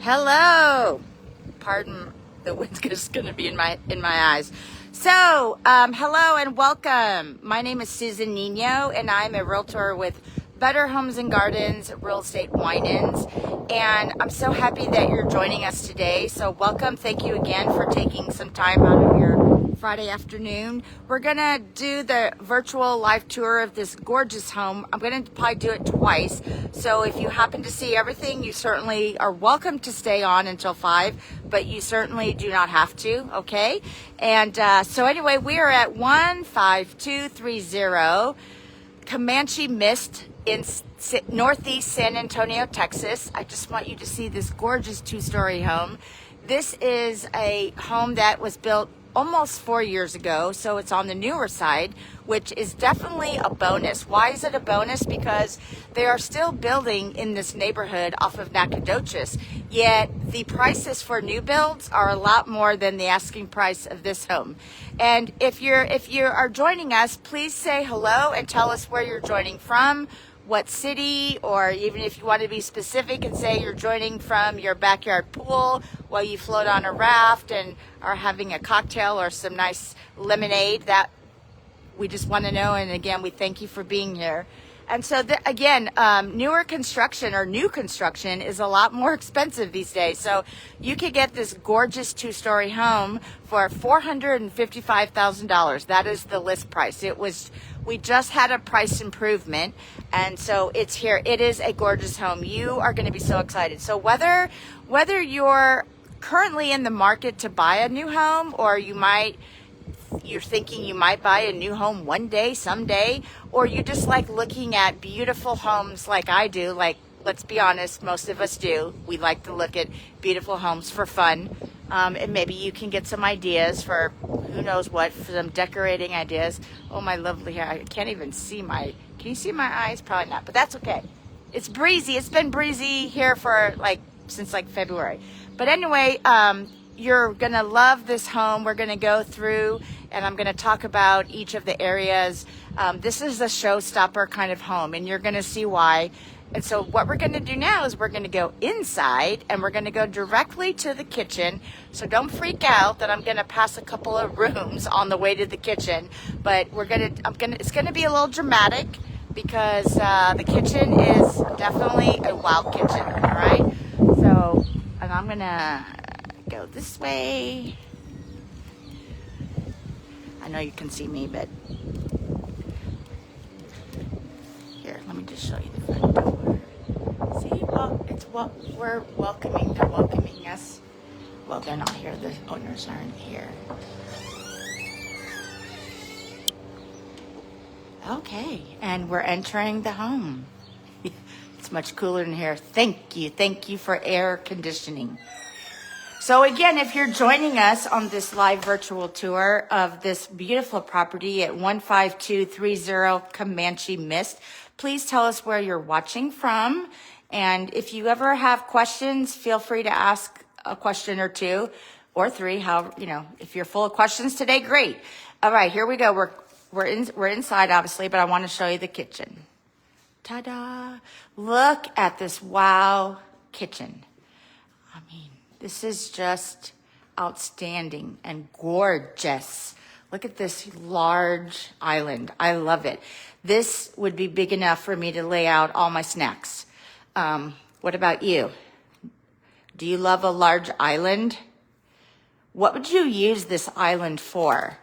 Hello. Pardon, the wind's just going to be in my eyes. So, hello and welcome. My name is Susan Nino, and I'm a realtor with Better Homes and Gardens Real Estate Wine-Ins. And I'm so happy that you're joining us today. So welcome. Thank you again for taking some time out of your Friday afternoon. We're going to do the virtual live tour of this gorgeous home. I'm going to probably do it twice. So if you happen to see everything, you certainly are welcome to stay on until 5, but you certainly do not have to, okay? And so anyway, we are at 15230 Comanche Mist in northeast San Antonio, Texas. I just want you to see this gorgeous 2-story home. This is a home that was built almost 4 years ago, so it's on the newer side, which is definitely a bonus. Why is it a bonus? Because they are still building in this neighborhood off of Nacogdoches, yet the prices for new builds are a lot more than the asking price of this home. And if you are joining us, please say hello and tell us where you're joining from, what city, or even if you want to be specific and say you're joining from your backyard pool while you float on a raft and are having a cocktail or some nice lemonade. That we just want to know. And again, we thank you for being here. And so again, newer construction or new construction is a lot more expensive these days. So you could get this gorgeous 2-story home for $455,000. That is the list price. We just had a price improvement, and so it's here. It is a gorgeous home. You are going to be so excited. So whether you're currently in the market to buy a new home, or you're thinking you might buy a new home one day, someday, or you just like looking at beautiful homes like I do, like, let's be honest, most of us do. We like to look at beautiful homes for fun. And maybe you can get some ideas for who knows what, for some decorating ideas. Oh, my lovely hair. I can't even see can you see my eyes? Probably not, but that's okay. It's breezy. It's been breezy here for since February. But anyway, you're going to love this home. We're going to go through and I'm going to talk about each of the areas. This is a showstopper kind of home, and you're going to see why. And so what we're going to do now is we're going to go inside, and we're going to go directly to the kitchen. So don't freak out that I'm going to pass a couple of rooms on the way to the kitchen, but it's going to be a little dramatic because the kitchen is definitely a wild kitchen. All right. So, and I'm going to go this way. I know you can see me, but here, let me just show you the front door. See, we're welcoming. They're welcoming us. Well, they're not here. The owners aren't here. Okay, and we're entering the home. It's much cooler in here. Thank you for air conditioning. So again, if you're joining us on this live virtual tour of this beautiful property at 15230 Comanche Mist, please tell us where you're watching from. And if you ever have questions, feel free to ask a question or two or three. If you're full of questions today, great. All right, here we go. We're inside, obviously, but I want to show you the kitchen. Ta-da! Look at this wow kitchen. I mean, this is just outstanding and gorgeous. Look at this large island. I love it. This would be big enough for me to lay out all my snacks. What about you? Do you love a large island? What would you use this island for?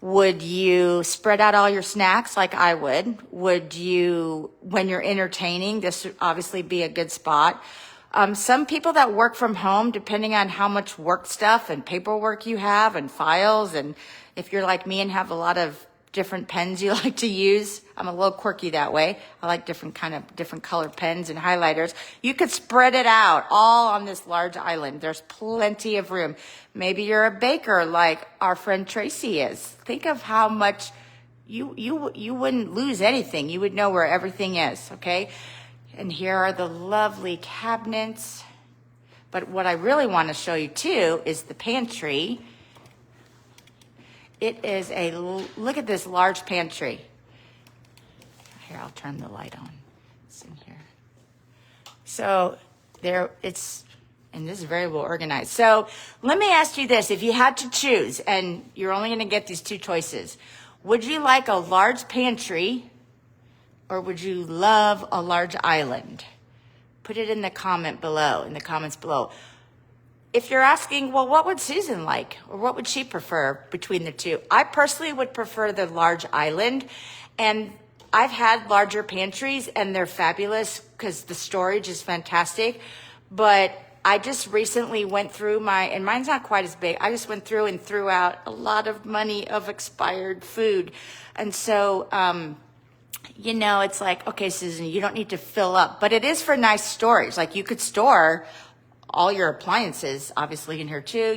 Would you spread out all your snacks like I would? Would you, when you're entertaining, this would obviously be a good spot. Some people that work from home, depending on how much work stuff and paperwork you have and files, and if you're like me and have a lot of different pens you like to use, I'm a little quirky that way. I like different color pens and highlighters. You could spread it out all on this large island. There's plenty of room. Maybe you're a baker like our friend Tracy is. Think of how much you wouldn't lose anything. You would know where everything is, okay? And here are the lovely cabinets. But what I really want to show you too is the pantry. It is look at this large pantry. Here, I'll turn the light on. It's in here. So there, it's And this is very well organized. So let me ask you this. If you had to choose, and you're only going to get these two choices, would you like a large pantry or would you love a large island? Put it in the comments below. If you're asking, well, what would Susan like? Or what would she prefer between the two? I personally would prefer the large island. And I've had larger pantries and they're fabulous because the storage is fantastic. But I just recently went through and mine's not quite as big. I just went through and threw out a lot of money of expired food. And so, it's like, okay, Susan, you don't need to fill up, but it is for nice storage. Like you could store all your appliances, obviously in here too.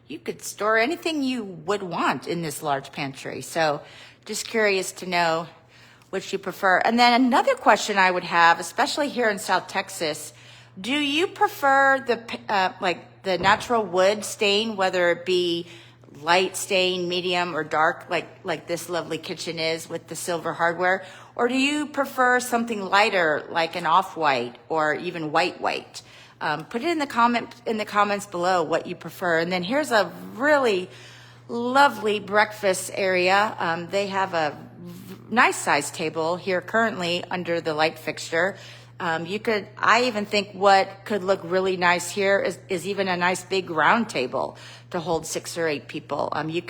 You could store anything you would want in this large pantry. So just curious to know which you prefer. And then another question I would have, especially here in South Texas, do you prefer the natural wood stain, whether it be light stain, medium, or dark, like this lovely kitchen is with the silver hardware? Or do you prefer something lighter, like an off-white or even white? Put it in the comments below what you prefer. And then here's a really lovely breakfast area. They have a nice size table here currently under the light fixture. I even think what could look really nice here is even a nice big round table to hold 6 or 8 people. You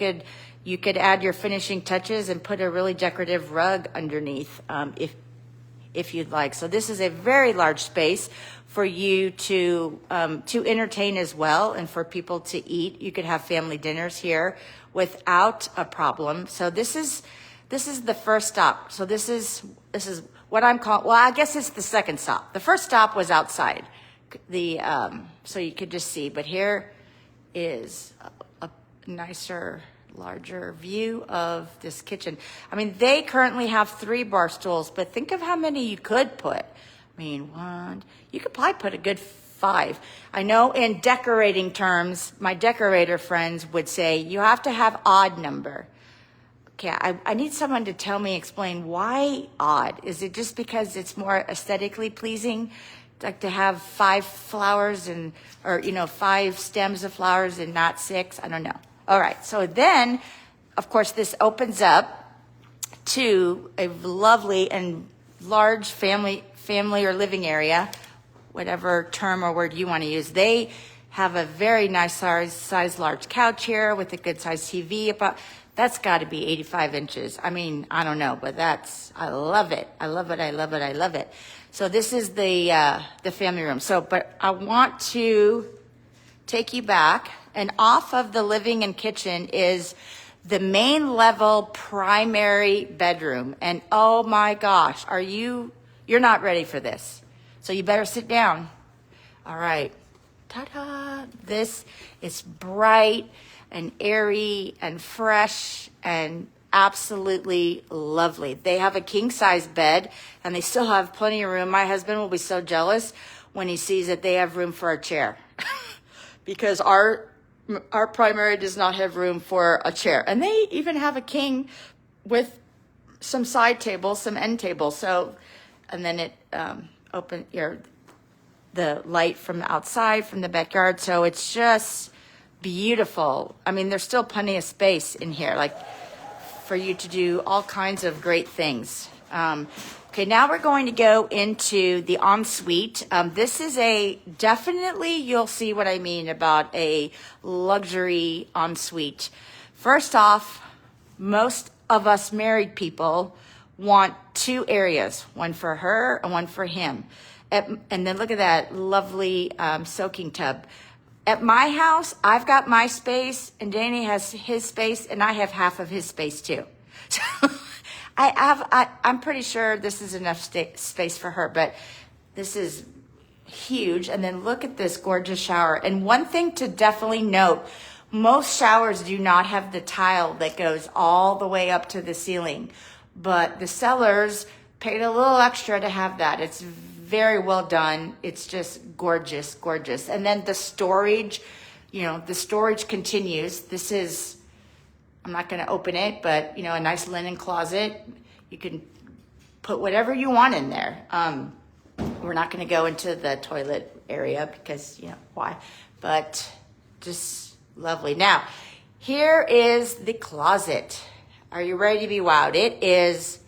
could add your finishing touches and put a really decorative rug underneath, if you'd like. So this is a very large space for you to entertain as well, and for people to eat. You could have family dinners here without a problem. So this is the first stop. So this is what I'm calling, well, I guess it's the second stop. The first stop was outside, so you could just see. But here is a nicer, larger view of this kitchen. I mean, they currently have 3 bar stools, but think of how many you could put. I mean, you could probably put a good 5. I know in decorating terms, my decorator friends would say, you have to have odd number. Okay, I need someone to explain why odd. Is it just because it's more aesthetically pleasing, like to have 5 flowers or 5 stems of flowers and not 6? I don't know. All right, so then, of course, this opens up to a lovely and large family or living area, whatever term or word you want to use. They have a very nice size large couch here with a good size TV. That's got to be 85 inches. I mean, I don't know, but I love it. I love it. So this is the family room. But I want to take you back, and off of the living and kitchen is the main level primary bedroom. And oh my gosh, you're not ready for this. So you better sit down. All right. Ta-da. This is bright and airy and fresh and absolutely lovely. They have a king size bed and they still have plenty of room. My husband will be so jealous when he sees that they have room for a chair because our primary does not have room for a chair. And they even have a king with some side tables, some end tables. So, and then it the light from the outside, from the backyard. So it's just beautiful. I mean, there's still plenty of space in here, like for you to do all kinds of great things. Okay, now we're going to go into the ensuite. This is definitely, you'll see what I mean about a luxury ensuite. First off, most of us married people want 2 areas, one for her and one for him. And then look at that lovely soaking tub. At my house, I've got my space, and Danny has his space, and I have half of his space too. So I'm pretty sure this is enough space for her, but this is huge. And then look at this gorgeous shower. And one thing to definitely note, most showers do not have the tile that goes all the way up to the ceiling, but the sellers paid a little extra to have that. It's very well done. It's just gorgeous, gorgeous. And then the storage, the storage continues. This is, I'm not going to open it, but a nice linen closet. You can put whatever you want in there. We're not going to go into the toilet area because, why? But just lovely. Now, here is the closet. Are you ready to be wowed? It is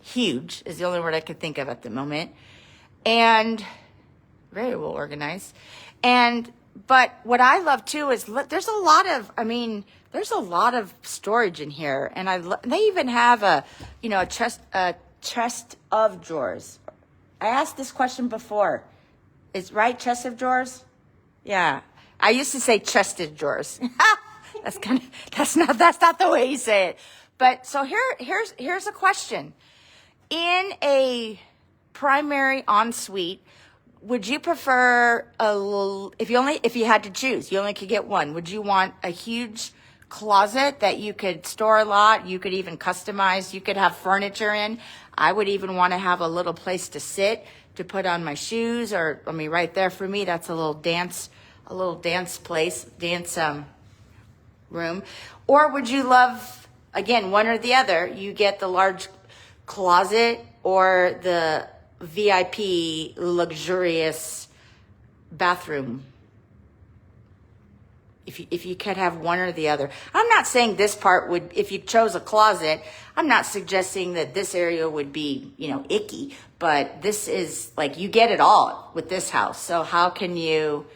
huge, is the only word I could think of at the moment. And very well organized. But what I love too is there's a lot of storage in here. And they even have a chest of drawers. I asked this question before. Is right chest of drawers? Yeah. I used to say chested drawers. That's not the way you say it. But so here's a question. In a primary ensuite, would you prefer if you had to choose, you only could get one, would you want a huge closet that you could store a lot, you could even customize, you could have furniture in? I would even want to have a little place to sit, to put on my shoes, or right there for me, that's a little dance place, room. Or would you love, again, one or the other? You get the large closet or the VIP luxurious bathroom. If you could have one or the other. I'm not saying this part would, if you chose a closet, I'm not suggesting that this area would be, icky, but this is like, you get it all with this house. So how can you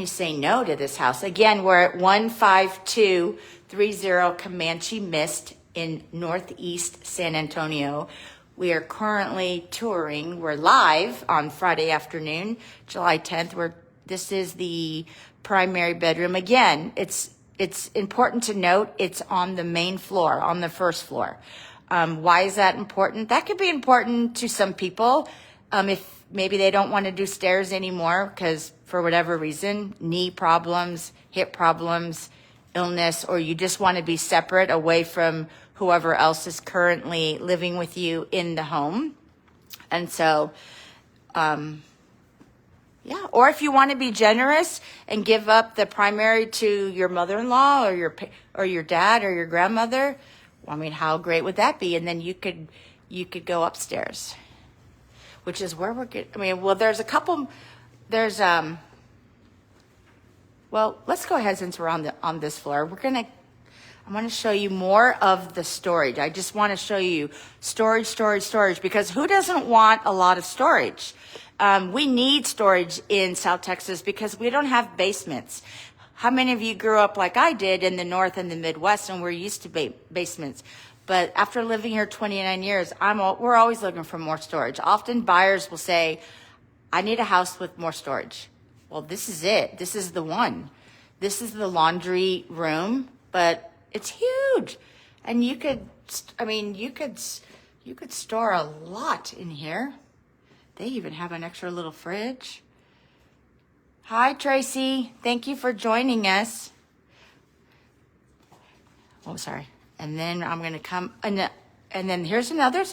say no to this house? Again, we're at 15230 Comanche Mist in Northeast San Antonio. We are currently touring. We're live on Friday afternoon, July 10th. This is the primary bedroom. Again, it's important to note it's on the main floor, on the first floor. Why is that important? That could be important to some people. If maybe they don't want to do stairs anymore because for whatever reason, knee problems, hip problems, illness, or you just want to be separate away from whoever else is currently living with you in the home. And so, or if you want to be generous and give up the primary to your mother-in-law or your dad or your grandmother, how great would that be? And then you could go upstairs, which is where we're getting. There's a couple. Let's go ahead since we're on this floor. I'm going to show you more of the storage. I just want to show you storage, because who doesn't want a lot of storage? We need storage in South Texas because we don't have basements. How many of you grew up like I did in the North and the Midwest and we're used to basements? But after living here 29 years, we're always looking for more storage. Often buyers will say, I need a house with more storage. Well, this is it. This is the one. This is the laundry room, but it's huge. And you could store a lot in here. They even have an extra little fridge. Hi, Tracy. Thank you for joining us. Oh, sorry. And then I'm going to come, and then here's another.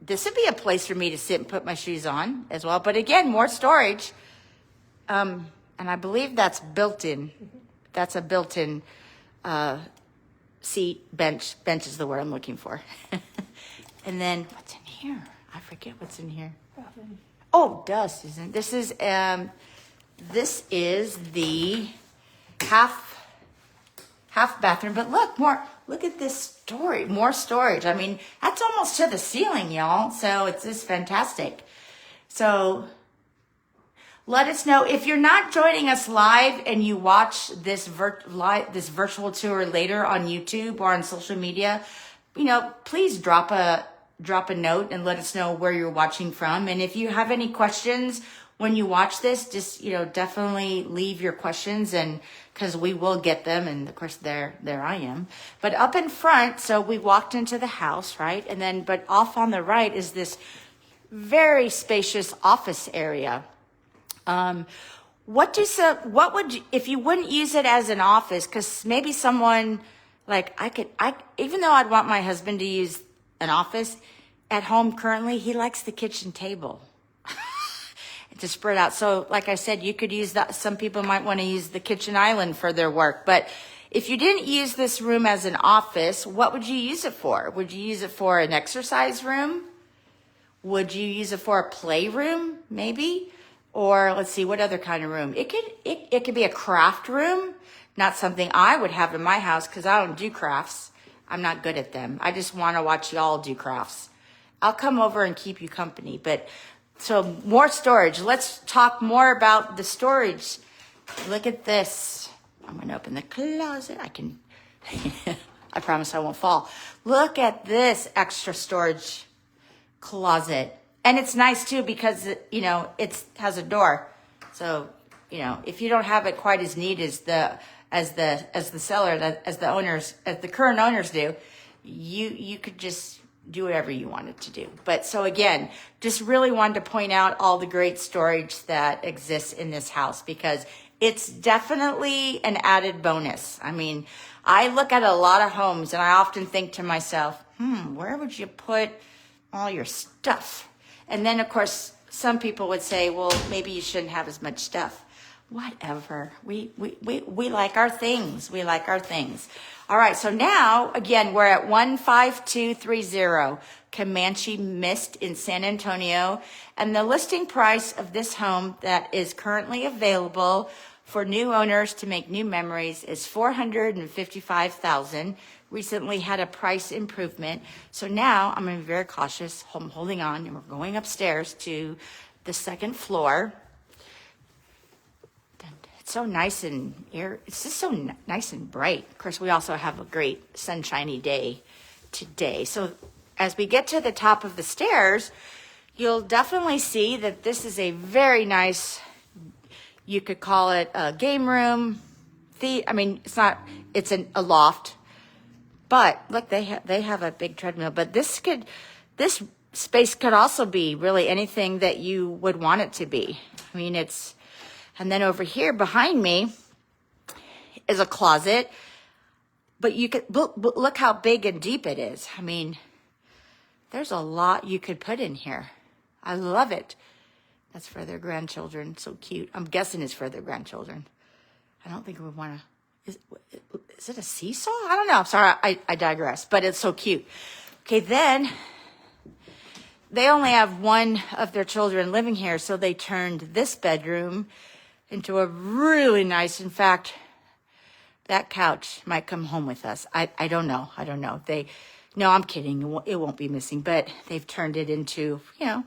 This would be a place for me to sit and put my shoes on as well. But again, more storage. And I believe that's built in. That's a built-in seat, bench. Bench is the word I'm looking for. And then what's in here? I forget what's in here. Oh, dust, isn't it? This is the half bathroom. But look at this storage, more storage. That's almost to the ceiling, y'all. So it's just fantastic. So let us know if you're not joining us live and you watch this virtual tour later on YouTube or on social media. Please drop a note and let us know where you're watching from. And if you have any questions when you watch this, just definitely leave your questions, and because we will get them. And of course, there I am. But up in front, so we walked into the house, right? And then, but off on the right is this very spacious office area. What would you, if you wouldn't use it as an office? Because maybe someone even though I'd want my husband to use an office at home currently, he likes the kitchen table to spread out. So like I said, you could use that. Some people might want to use the kitchen island for their work, but if you didn't use this room as an office, what would you use it for? Would you use it for an exercise room? Would you use it for a playroom, maybe? Or let's see, what other kind of room? It could be a craft room, not something I would have in my house because I don't do crafts. I'm not good at them. I just want to watch y'all do crafts. I'll come over and keep you company. But so more storage. Let's talk more about the storage. Look at this. I'm going to open the closet. I can, I promise I won't fall. Look at this extra storage closet. And it's nice too because, you know, it has a door. So, you know, if you don't have it quite as neat as the seller, as the current owners do, you could just do whatever you wanted to do. But so again, just really wanted to point out all the great storage that exists in this house because it's definitely an added bonus. I mean, I look at a lot of homes and I often think to myself, where would you put all your stuff? And then of course, some people would say, well, maybe you shouldn't have as much stuff. Whatever. We like our things. We like our things. All right. So now, again, we're at 15230 Comanche Mist in San Antonio. And the listing price of this home that is currently available for new owners to make new memories is $455,000. Recently had a price improvement. So now I'm going to be very cautious. I'm holding on and we're going upstairs to the second floor. It's so nice and air. It's just so nice and bright. Of course, we also have a great sunshiny day today. So as we get to the top of the stairs, you'll definitely see that this is a very nice, you could call it a game room. I mean, it's not, it's a loft. But look, they have a big treadmill. But this space could also be really anything that you would want it to be. I mean, and then over here behind me is a closet. But you could look how big and deep it is. I mean, there's a lot you could put in here. I love it. That's for their grandchildren. So cute. I'm guessing it's for their grandchildren. I don't think we want to. Is it a seesaw? I don't know. I'm sorry, I digress, but it's so cute. Okay, then they only have one of their children living here, so they turned this bedroom into a really nice, in fact, that couch might come home with us. I don't know. I don't know. No, I'm kidding. It won't be missing, but they've turned it into, you know,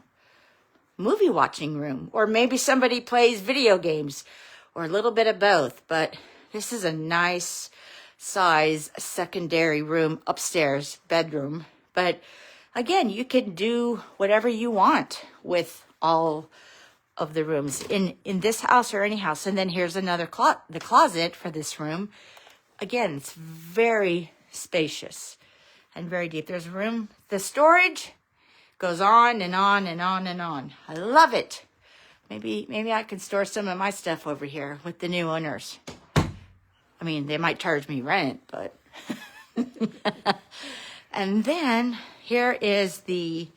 movie watching room, or maybe somebody plays video games, or a little bit of both, but this is a nice size secondary room upstairs, bedroom. But again, you can do whatever you want with all of the rooms in this house or any house. And then here's another the closet for this room. Again, it's very spacious and very deep. There's room. The storage goes on and on and on and on. I love it. Maybe I can store some of my stuff over here with the new owners. I mean, they might charge me rent, but. And then here is the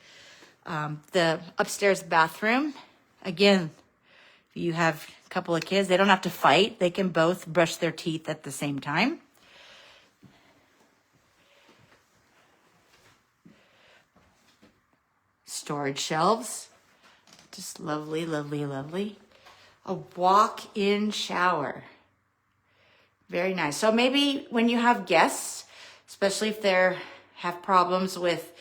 upstairs bathroom. Again, if you have a couple of kids, they don't have to fight. They can both brush their teeth at the same time. Storage shelves. Just lovely, lovely, lovely. A walk-in shower. Very nice. So maybe when you have guests, especially if they have problems with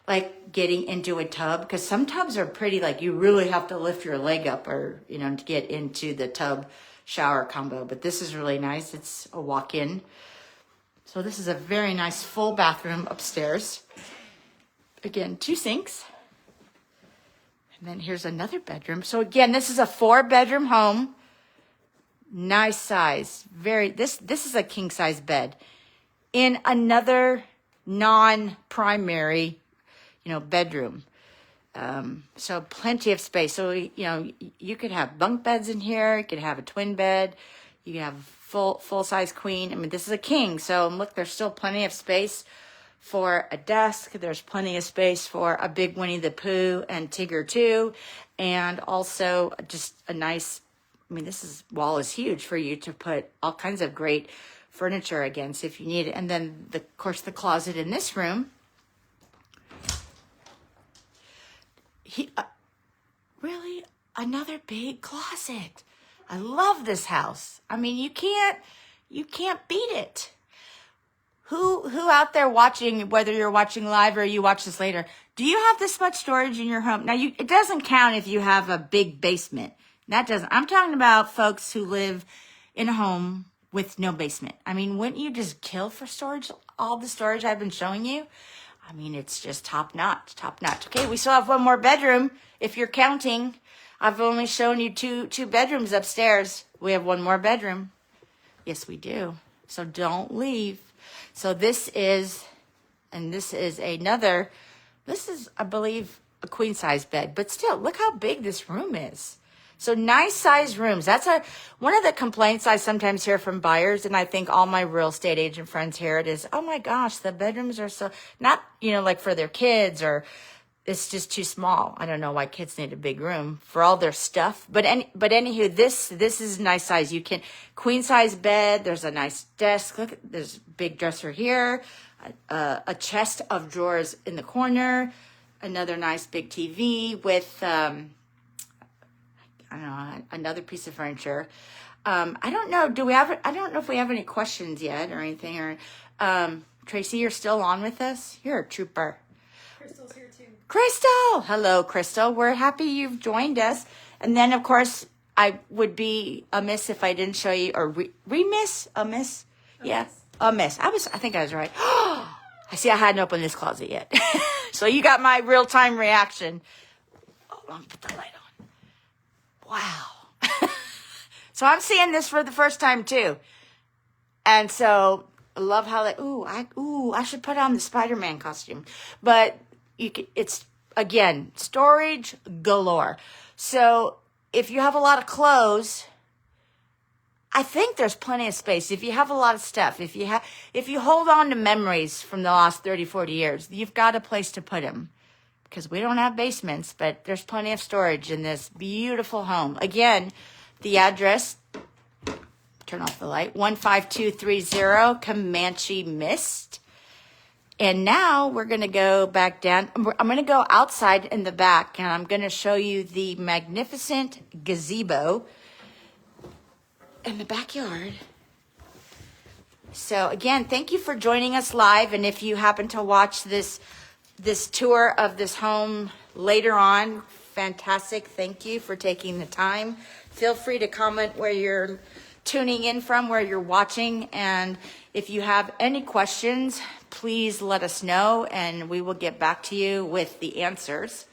like getting into a tub, because some tubs are pretty, like you really have to lift your leg up or, you know, to get into the tub shower combo. But this is really nice. It's a walk-in. So this is a very nice full bathroom upstairs. Again, 2 sinks. And then here's another bedroom. So again, this is a 4-bedroom home. Nice size. This is a king size bed in another non-primary, you know, bedroom. So plenty of space. So, you know, you could have bunk beds in here. You could have a twin bed. You could have full size queen. I mean, this is a king. So look, there's still plenty of space for a desk. There's plenty of space for a big Winnie the Pooh and Tigger too. And also just a nice, I mean, wall is huge for you to put all kinds of great furniture again, so if you need it. And then, of course, the closet in this room. Really? Another big closet. I love this house. I mean, you can't beat it. Who out there watching, whether you're watching live or you watch this later, do you have this much storage in your home? Now, it doesn't count if you have a big basement. That doesn't. I'm talking about folks who live in a home with no basement. I mean, wouldn't you just kill for storage? All the storage I've been showing you. I mean, it's just top notch, top notch. Okay, we still have one more bedroom. If you're counting, I've only shown you two bedrooms upstairs. We have one more bedroom. Yes, we do. So don't leave. So this is another, this is, I believe, a queen size bed, but still, look how big this room is. So nice size rooms. That's one of the complaints I sometimes hear from buyers, and I think all my real estate agent friends hear it is, oh my gosh, the bedrooms are so, not, like for their kids, or it's just too small. I don't know why kids need a big room for all their stuff. But anywho, this is nice size. You can, queen size bed. There's a nice desk. Look, there's a big dresser here, a chest of drawers in the corner, another nice big TV with, I don't know, another piece of furniture. I don't know. I don't know if we have any questions yet or anything. Or Tracy, you're still on with us? You're a trooper. Crystal's here too. Crystal! Hello, Crystal. We're happy you've joined us. And then, of course, I would be amiss if I didn't show you, or remiss? Amiss? Yeah, amiss. I think I was right. I see I hadn't opened this closet yet. So you got my real-time reaction. Oh, let me put the light on. Wow. So I'm seeing this for the first time, too. And so I love how I should put on the Spider-Man costume. But it's, again, storage galore. So if you have a lot of clothes, I think there's plenty of space. If you have a lot of stuff, if you hold on to memories from the last 30, 40 years, you've got a place to put them. Because we don't have basements, but there's plenty of storage in this beautiful home. Again, the address, turn off the light, 15230 Comanche Mist. And now we're going to go back down. I'm going to go outside in the back, and I'm going to show you the magnificent gazebo in the backyard. So again, thank you for joining us live. And if you happen to watch this tour of this home later on, fantastic. Thank you for taking the time. Feel free to comment where you're tuning in from, where you're watching. And if you have any questions, please let us know, and we will get back to you with the answers.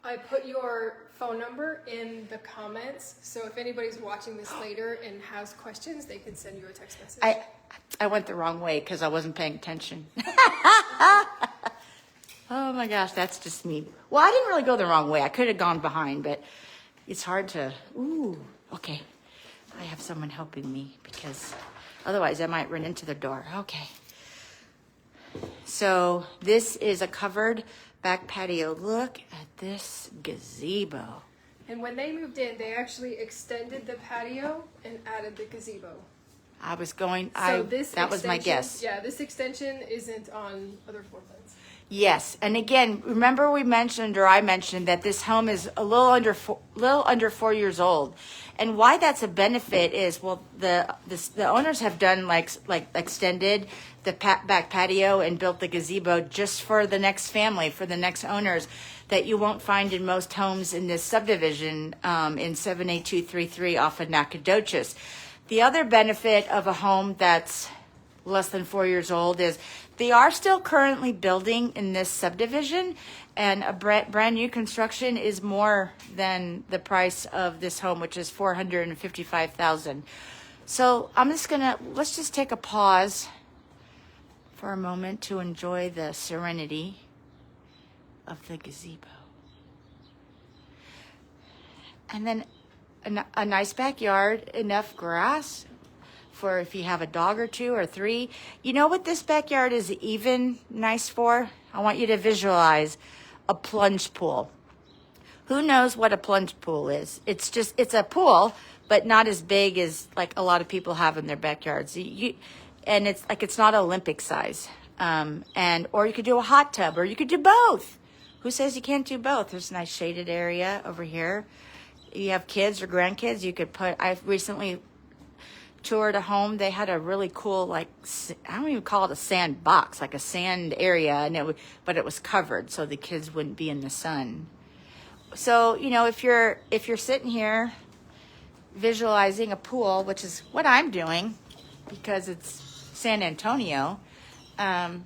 I put your phone number in the comments, so if anybody's watching this later and has questions, they can send you a text message. I went the wrong way because I wasn't paying attention. Oh my gosh, that's just me. Well, I didn't really go the wrong way. I could have gone behind, but it's hard to, okay. I have someone helping me because otherwise I might run into the door. Okay. So this is a covered back patio. Look at this gazebo. And when they moved in, they actually extended the patio and added the gazebo. I was going, that was my guess. Yeah, this extension isn't on other floor plans. Yes, and again, remember I mentioned that this home is a little under 4 years old, and why that's a benefit is, well, the owners have done like extended the back patio and built the gazebo just for the next family, for the next owners, that you won't find in most homes in this subdivision in 78233 off of Nacogdoches. The other benefit of a home that's less than 4 years old is they are still currently building in this subdivision, and a brand new construction is more than the price of this home, which is $455,000. So let's just take a pause for a moment to enjoy the serenity of the gazebo. And then a nice backyard, enough grass for if you have a dog or two or three. You know what this backyard is even nice for? I want you to visualize a plunge pool. Who knows what a plunge pool is? It's a pool, but not as big as like a lot of people have in their backyards. and it's not Olympic size. Or you could do a hot tub, or you could do both. Who says you can't do both? There's a nice shaded area over here. You have kids or grandkids, you could put, I've recently toured a home. They had a really cool, like, I don't even call it a sand box, like a sand area, and but it was covered so the kids wouldn't be in the sun. So, you know, if you're sitting here visualizing a pool, which is what I'm doing because it's San Antonio, is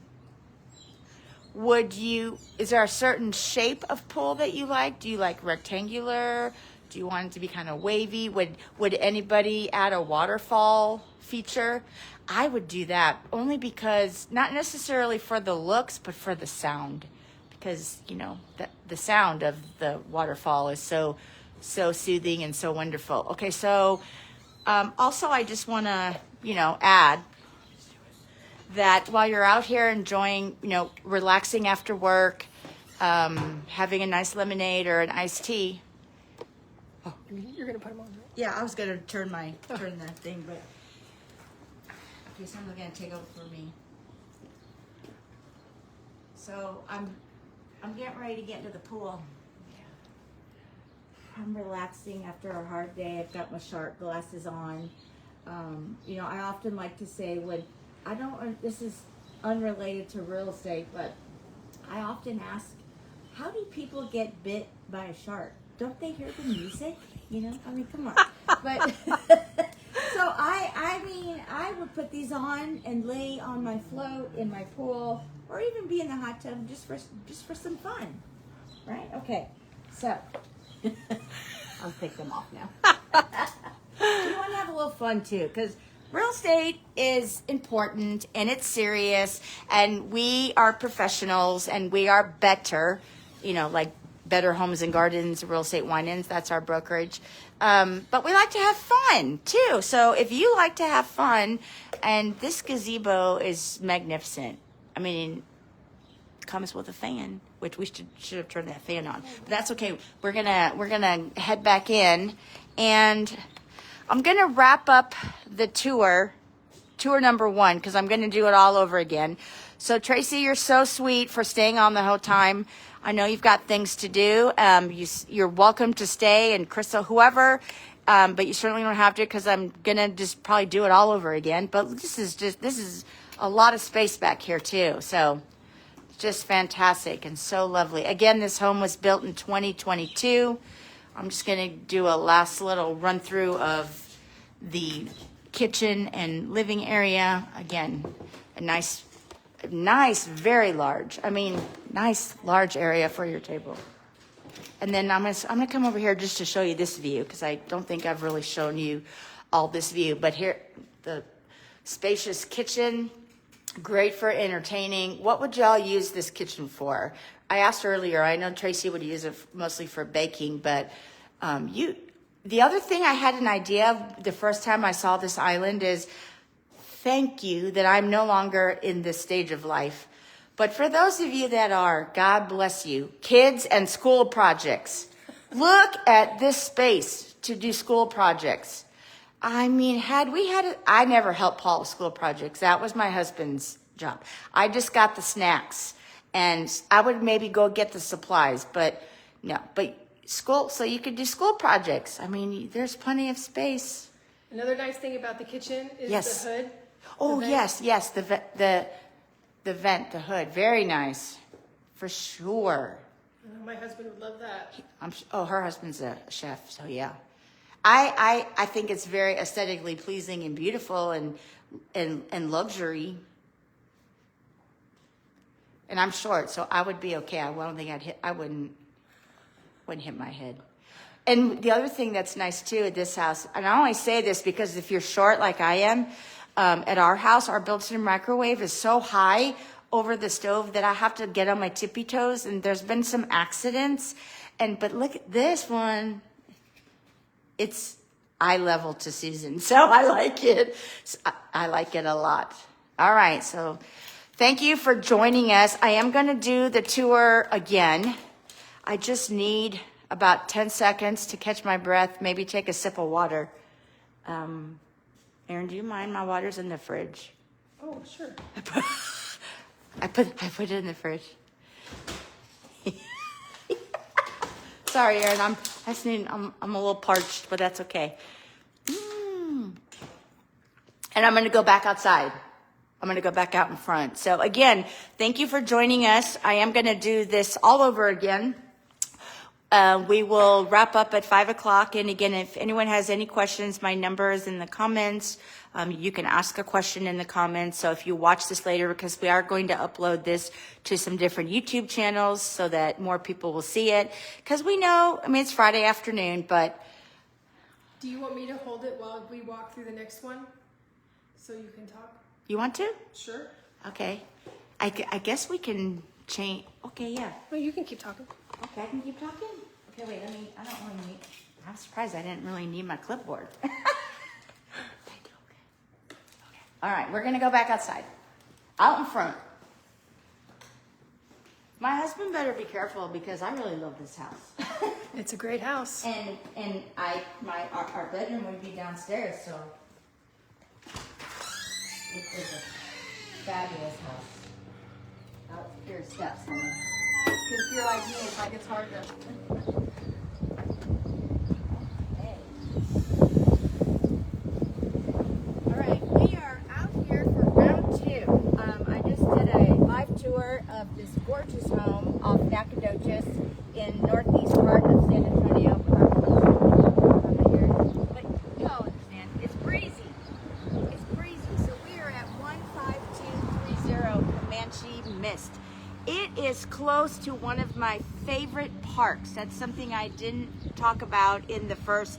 there a certain shape of pool that you like? Do you like rectangular? Do you want it to be kind of wavy? Would anybody add a waterfall feature? I would do that only because, not necessarily for the looks, but for the sound. Because, you know, the sound of the waterfall is so soothing and so wonderful. Okay, so also I just want to, you know, add that while you're out here enjoying, you know, relaxing after work, having a nice lemonade or an iced tea. Oh, you're gonna put them on, right? Yeah, I was gonna turn that thing, but okay, someone's gonna take over for me. So I'm getting ready to get into the pool. I'm relaxing after a hard day. I've got my shark glasses on. You know, I often like to say this is unrelated to real estate, but I often ask, how do people get bit by a shark? Don't they hear the music? You know, I mean, come on. But so I would put these on and lay on my float in my pool, or even be in the hot tub just for some fun, right? Okay, so I'll take them off now. You want to have a little fun too, because real estate is important and it's serious, and we are professionals and we are better, you know, like Better Homes and Gardens, Real Estate Wine-Ins, that's our brokerage. But we like to have fun too. So if you like to have fun, and this gazebo is magnificent. I mean, it comes with a fan, which we should have turned that fan on. But that's okay. We're gonna head back in, and I'm gonna wrap up the tour number 1, because I'm gonna do it all over again. So Tracy, you're so sweet for staying on the whole time. I know you've got things to do. You're welcome to stay, and Crystal, whoever, but you certainly don't have to, because I'm gonna just probably do it all over again. But this is a lot of space back here too. So just fantastic and so lovely. Again, this home was built in 2022. I'm just gonna do a last little run through of the kitchen and living area. Again, a nice, very large. I mean, nice large area for your table. And then I'm gonna come over here just to show you this view, because I don't think I've really shown you all this view. But here, the spacious kitchen, great for entertaining. What would y'all use this kitchen for? I asked earlier. I know Tracy would use it mostly for baking, but the other thing I had an idea of the first time I saw this island is, thank you that I'm no longer in this stage of life. But for those of you that are, God bless you. Kids and school projects. Look at this space to do school projects. I mean, I never helped Paul with school projects. That was my husband's job. I just got the snacks, and I would maybe go get the supplies, but no. But school, so you could do school projects. I mean, there's plenty of space. Another nice thing about the kitchen is Yes. the hood. Oh, yes, the vent, the hood. Very nice, for sure. My husband would love that. Her husband's a chef, so yeah. I think it's very aesthetically pleasing and beautiful and luxury. And I'm short, so I would be okay. I don't think I wouldn't hit my head. And the other thing that's nice too at this house, and I only say this because if you're short like I am, at our house, our built-in microwave is so high over the stove that I have to get on my tippy toes, and there's been some accidents. But look at this one. It's eye level to Susan, so I like it. I like it a lot. All right, so thank you for joining us. I am going to do the tour again. I just need about 10 seconds to catch my breath, maybe take a sip of water. Aaron, do you mind? My water's in the fridge. Oh, sure. I put it in the fridge. Sorry, Aaron. I'm a little parched, but that's okay. And I'm going to go back outside. I'm going to go back out in front. So again, thank you for joining us. I am going to do this all over again. We will wrap up at 5 o'clock. And again, if anyone has any questions, my number is in the comments. You can ask a question in the comments. So if you watch this later, because we are going to upload this to some different YouTube channels so that more people will see it. Because we know, I mean, it's Friday afternoon, but... Do you want me to hold it while we walk through the next one so you can talk? You want to? Sure. Okay. I guess we can change. Okay, yeah. No, you can keep talking. Okay, I can keep talking? Okay, wait, I don't really need, I'm surprised I didn't really need my clipboard. Okay. All right, we're going to go back outside. Out in front. My husband better be careful because I really love this house. It's a great house. And our bedroom would be downstairs, so it is a fabulous house. Out here steps. Because if you're like me, it's like it's hard to. All right, we are out here for round 2. I just did a live tour of this gorgeous home off Nacogdoches in northeast part of San Antonio. But y'all understand, it's breezy. It's breezy. So we are at 15230 Comanche Mist. It is close to one of my favorite parks. That's something I didn't talk about in the first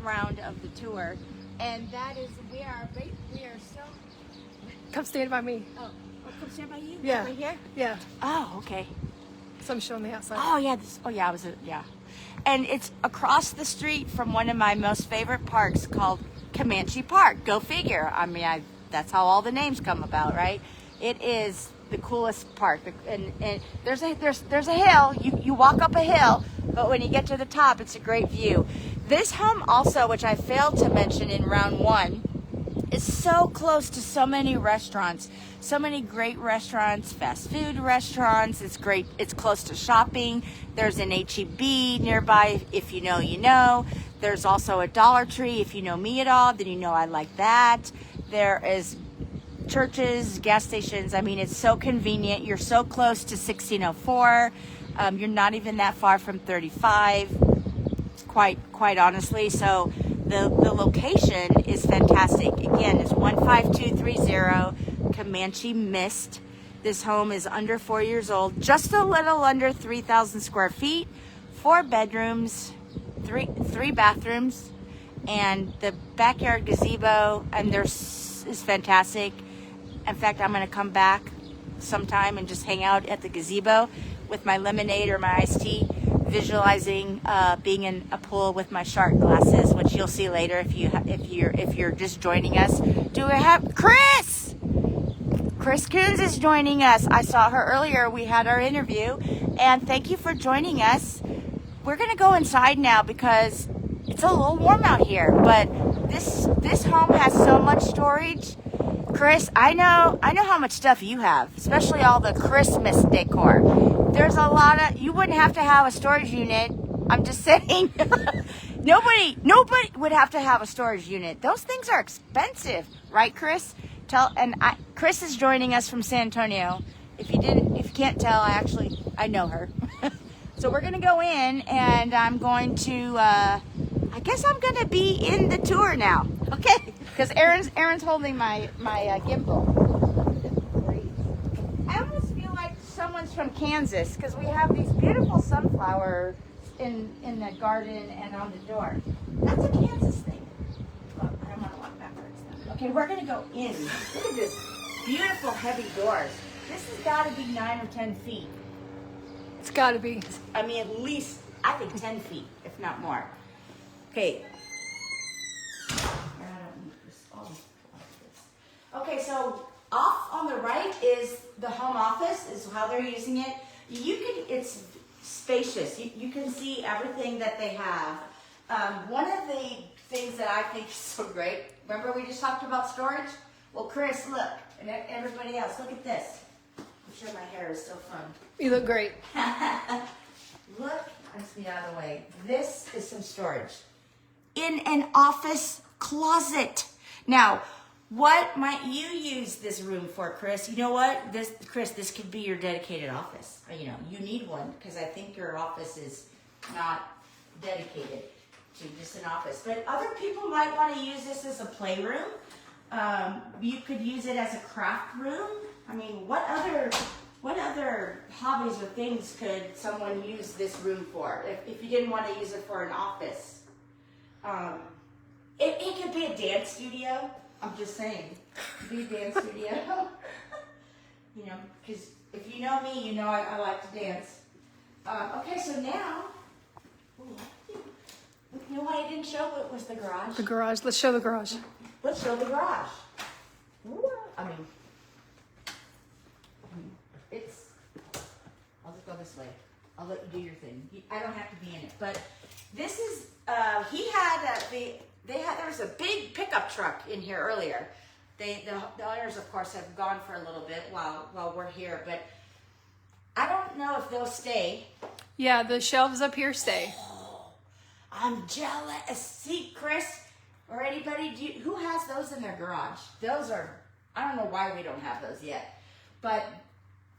round of the tour. And that is, we are so... Come stand by me. Oh, come stand by you? Yeah. Right here? Yeah. Oh, okay. So I'm showing the outside. Oh, yeah. Yeah. And it's across the street from one of my most favorite parks called Comanche Park. Go figure. I mean, that's how all the names come about, right? It is the coolest park, and there's a hill. You walk up a hill, but when you get to the top, it's a great view. This home also, which I failed to mention in round 1, is so close to so many restaurants, so many great restaurants, fast food restaurants. It's great. It's close to shopping. There's an H-E-B nearby. If you know, you know. There's also a Dollar Tree. If you know me at all, then you know I like that. There is churches, gas stations. I mean, it's so convenient. You're so close to 1604. You're not even that far from 35, quite honestly. So the location is fantastic. Again, it's 15230 Comanche Mist. This home is under 4 years old, just a little under 3,000 square feet, 4 bedrooms, three bathrooms, and the backyard gazebo is fantastic. In fact, I'm going to come back sometime and just hang out at the gazebo with my lemonade or my iced tea, visualizing being in a pool with my shark glasses, which you'll see later if you're just joining us. Do we have Chris? Chris Coons is joining us. I saw her earlier. We had our interview, and thank you for joining us. We're going to go inside now because it's a little warm out here, but this home has so much storage. Chris, I know how much stuff you have, especially all the Christmas decor. There's a lot of, you wouldn't have to have a storage unit. I'm just saying, nobody would have to have a storage unit. Those things are expensive, right, Chris? Chris is joining us from San Antonio. If you can't tell, I know her. So we're gonna go in, and I'm going to, I guess I'm gonna be in the tour now, okay? Because Aaron's holding my gimbal. I almost feel like someone's from Kansas because we have these beautiful sunflowers in the garden and on the door. That's a Kansas thing. Look, I don't want to walk backwards now. Okay, we're gonna go in. Look at this beautiful heavy doors. This has got to be 9 or 10 feet. It's got to be. I mean, at least I think 10 feet, if not more. Okay. Okay, so off on the right is the home office, is how they're using it. It's spacious. You can see everything that they have. One of the things that I think is so great, remember we just talked about storage? Well, Chris, look, And everybody else, look at this. I'm sure my hair is still fun. You look great. Look, I'm just gonna get out of the way. This is some storage in an office closet. Now, what might you use this room for, Chris? You know what? Chris, this could be your dedicated office. You know, you need one because I think your office is not dedicated to just an office. But other people might want to use this as a playroom. You could use it as a craft room. I mean, what other hobbies or things could someone use this room for if you didn't want to use it for an office? It could be a dance studio. I'm just saying. It could be a dance studio. You know, because if you know me, you know I like to dance. Okay, so now, you know what I didn't show? What was the garage? The garage. Let's show the garage. Let's show the garage. I mean, I'll just go this way. I'll let you do your thing. I don't have to be in it. But this is, there was a big pickup truck in here earlier. The owners, of course, have gone for a little bit while we're here. But I don't know if they'll stay. Yeah, the shelves up here stay. Oh, I'm jealous. See, Chris, or anybody, who has those in their garage? Those are, I don't know why we don't have those yet. But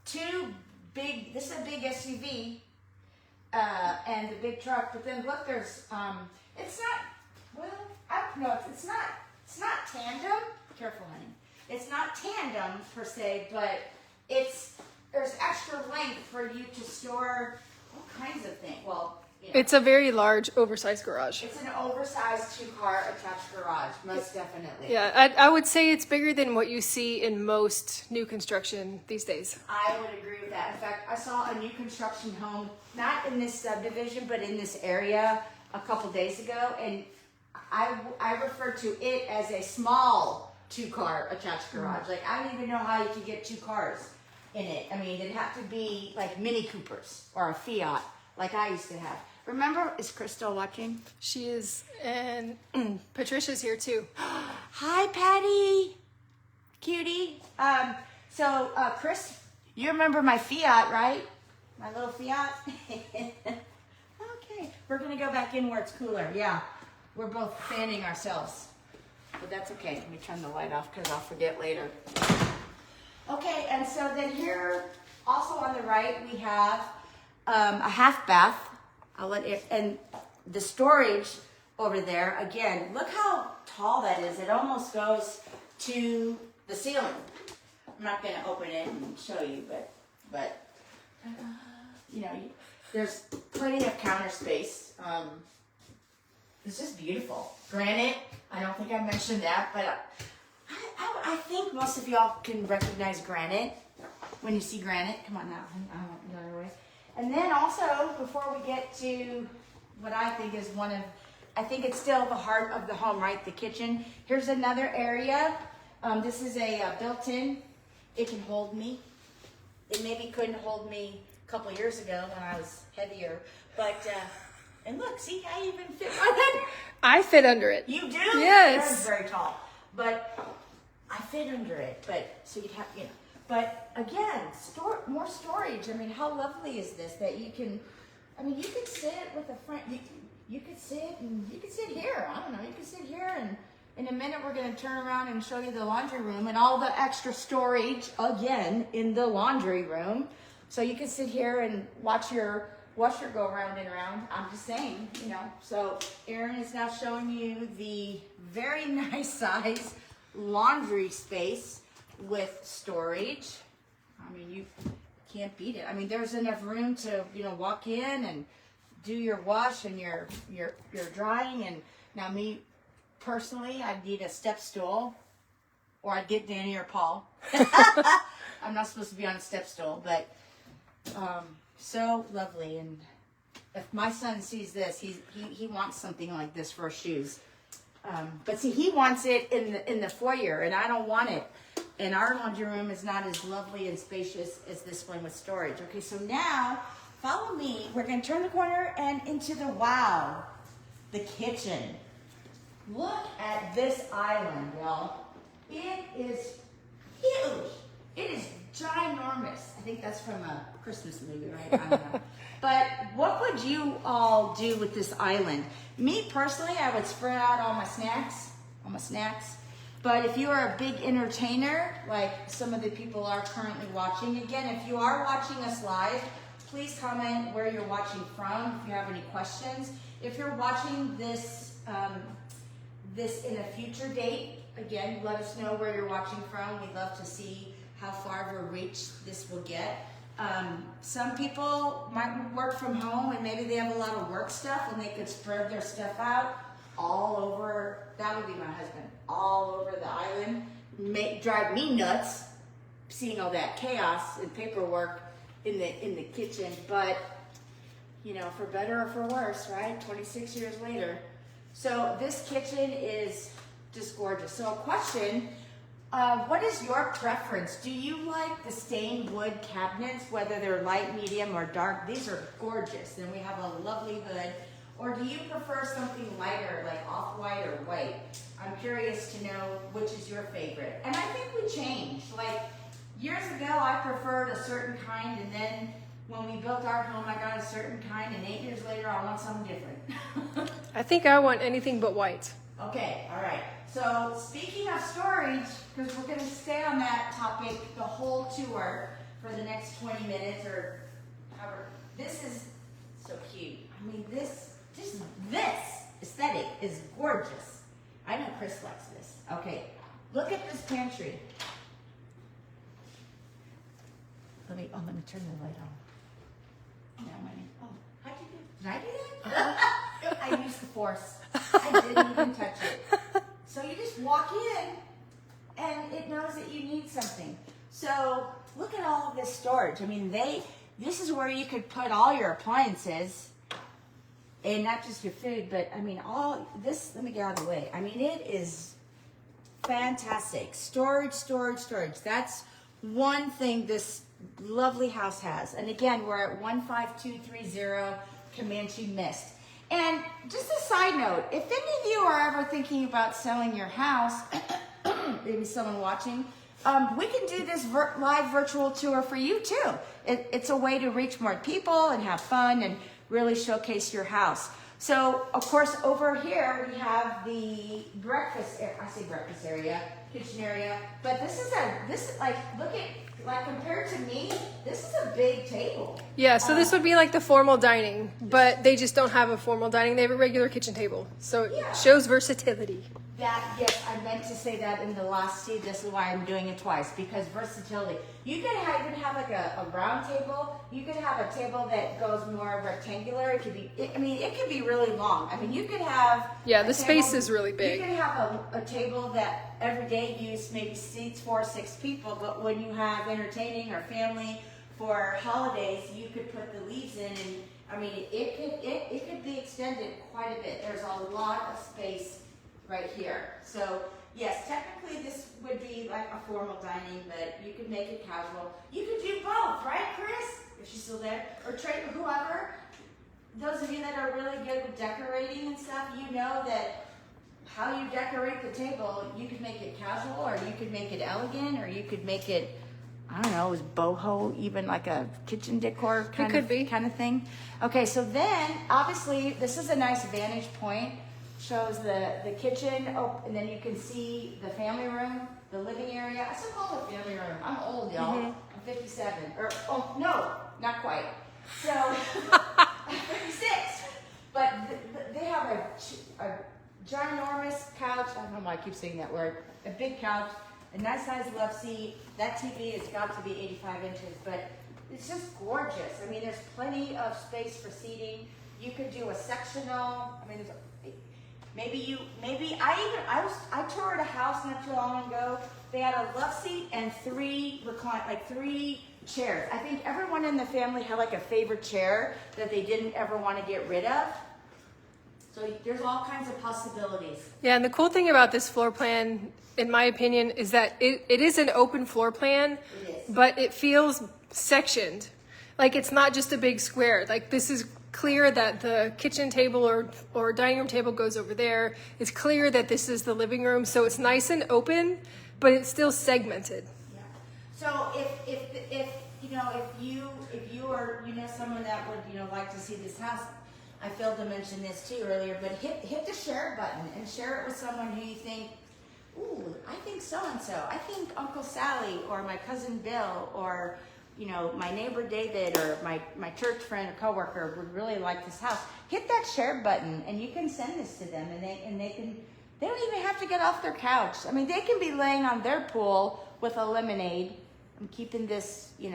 this is a big SUV, and the big truck, but then look, there's, it's not tandem, careful honey, it's not tandem per se, but there's extra length for you to store all kinds of things. Well, you know, It's a very large, oversized garage. it's an oversized 2-car attached garage, most definitely. Yeah, I would say it's bigger than what you see in most new construction these days. I would agree with that. In fact, I saw a new construction home, not in this subdivision, but in this area a couple days ago, and I refer to it as a small 2-car attached garage. Like, I don't even know how you could get 2 cars in it. I mean, it'd have to be like Mini Coopers or a Fiat, like I used to have. Remember, is Crystal watching? She is, and Patricia's here too. Hi, Patty. Cutie. Chris, you remember my Fiat, right? My little Fiat? Okay. We're going to go back in where it's cooler. Yeah. We're both fanning ourselves. But that's okay. Let me turn the light off because I'll forget later. Okay, and so then here, also on the right, we have a half bath. And the storage over there, again, look how tall that is. It almost goes to the ceiling. I'm not going to open it and show you, but you know, there's plenty of counter space. It's just beautiful. Granite, I don't think I mentioned that, but I think most of y'all can recognize granite when you see granite. Come on now, I don't want to go away. And then also, before we get to what I think is I think it's still the heart of the home, right? The kitchen. Here's another area. This is a built-in. It can hold me. It maybe couldn't hold me a couple years ago when I was heavier. But, and look, see, I even fit right under. I fit under it. You do? Yes. You're very tall. But I fit under it. But, so you'd have, you know. But again, more storage. I mean, how lovely is this that you can, I mean, you could sit with a friend, you could sit and you could sit here. I don't know, you could sit here, and in a minute we're going to turn around and show you the laundry room and all the extra storage again in the laundry room. So you can sit here and watch your washer go round and round. I'm just saying, you know. So Erin is now showing you the very nice size laundry space with storage. I mean, you can't beat it. I mean, there's enough room to, you know, walk in and do your wash and your drying. And now me personally, I'd need a step stool, or I'd get Danny or Paul. I'm not supposed to be on a step stool, but so lovely. And if my son sees this, he wants something like this for shoes. But see, he wants it in the foyer, and I don't want it. And our laundry room is not as lovely and spacious as this one with storage. Okay, so now, follow me. We're going to turn the corner and into the kitchen. Look at this island, y'all. It is huge. It is ginormous. I think that's from a Christmas movie, right? I don't know. But what would you all do with this island? Me personally, I would spread out all my snacks. But if you are a big entertainer, like some of the people are currently watching, again, if you are watching us live, please comment where you're watching from if you have any questions. If you're watching this this in a future date, again, let us know where you're watching from. We'd love to see how far of a reach this will get. Some people might work from home and maybe they have a lot of work stuff and they could spread their stuff out all over. That would be my husband, all over the island. Drive me nuts seeing all that chaos and paperwork in the kitchen. But you know, for better or for worse, right? 26 years later. So this kitchen is just gorgeous. So a question, what is your preference? Do you like the stained wood cabinets, whether they're light, medium, or dark? These are gorgeous. And we have a lovely hood. Or do you prefer something lighter, like off-white or white? I'm curious to know which is your favorite. And I think we changed. Like years ago, I preferred a certain kind, and then when we built our home, I got a certain kind, and 8 years later, I want something different. I think I want anything but white. Okay, all right. So speaking of storage, because we're going to stay on that topic the whole tour for the next 20 minutes or however. This is so cute. I mean, this aesthetic is gorgeous. I know Chris likes this. Okay, look at this pantry. Let me turn the light on. How'd you do? Did I do that? I used the force. I didn't even touch it. So you just walk in, and it knows that you need something. So look at all of this storage. I mean, this is where you could put all your appliances, and not just your food, but I mean, all this. Let me get out of the way. I mean, it is fantastic. Storage. That's one thing this lovely house has. And again, we're at 15230 Comanche Mist. And just a side note, if any of you are ever thinking about selling your house, maybe someone watching, we can do this live virtual tour for you too. It's a way to reach more people and have fun and really showcase your house. So, of course, over here we have the breakfast area, kitchen area, but this is like, look at, like compared to me, this is a big table. Yeah, so this would be like the formal dining, but they just don't have a formal dining. They have a regular kitchen table. So it shows versatility. Yes, I meant to say that in the last scene. This is why I'm doing it twice, because versatility. You could even have like a round table. You could have a table that goes more rectangular. It could be, it could be really long. I mean, you could have. Yeah, the space is really big. You could have a table that everyday use maybe seats 4 or 6 people, but when you have entertaining or family for holidays, you could put the leaves in, and I mean, it could be extended quite a bit. There's a lot of space right here. So yes, technically this would be like a formal dining, but you could make it casual. You could do both, right, Chris? If she's still there, or Trey, or whoever. Those of you that are really good with decorating and stuff, you know that how you decorate the table, you could make it casual, or you could make it elegant, or you could make it, I don't know, is boho even like a kitchen decor kind of thing? Okay, so then obviously this is a nice vantage point. Shows the kitchen, and then you can see the family room, the living area. I still call it family room. I'm old, y'all. I'm 57. No, not quite. So, I'm 56. But they have a ginormous couch. I don't know why I keep saying that word. A big couch, a nice size love seat. That TV has got to be 85 inches, but it's just gorgeous. I mean, there's plenty of space for seating. You could do a sectional. I mean, I toured a house not too long ago. They had a love seat and 3 chairs. I think everyone in the family had like a favorite chair that they didn't ever want to get rid of. So there's all kinds of possibilities. Yeah, and the cool thing about this floor plan, in my opinion, is that it is an open floor plan, but it feels sectioned. Like it's not just a big square. Like this is clear that the kitchen table or dining room table goes over there. It's clear that this is the living room, so it's nice and open, but it's still segmented. Yeah. So if you are someone that would like to see this house, I failed to mention this too earlier, but hit the share button and share it with someone who you think, ooh, I think so and so. I think Uncle Sally or my cousin Bill or my neighbor David or my church friend or coworker would really like this house. Hit that share button and you can send this to them, and they don't even have to get off their couch. I mean, they can be laying on their pool with a lemonade. I'm keeping this, and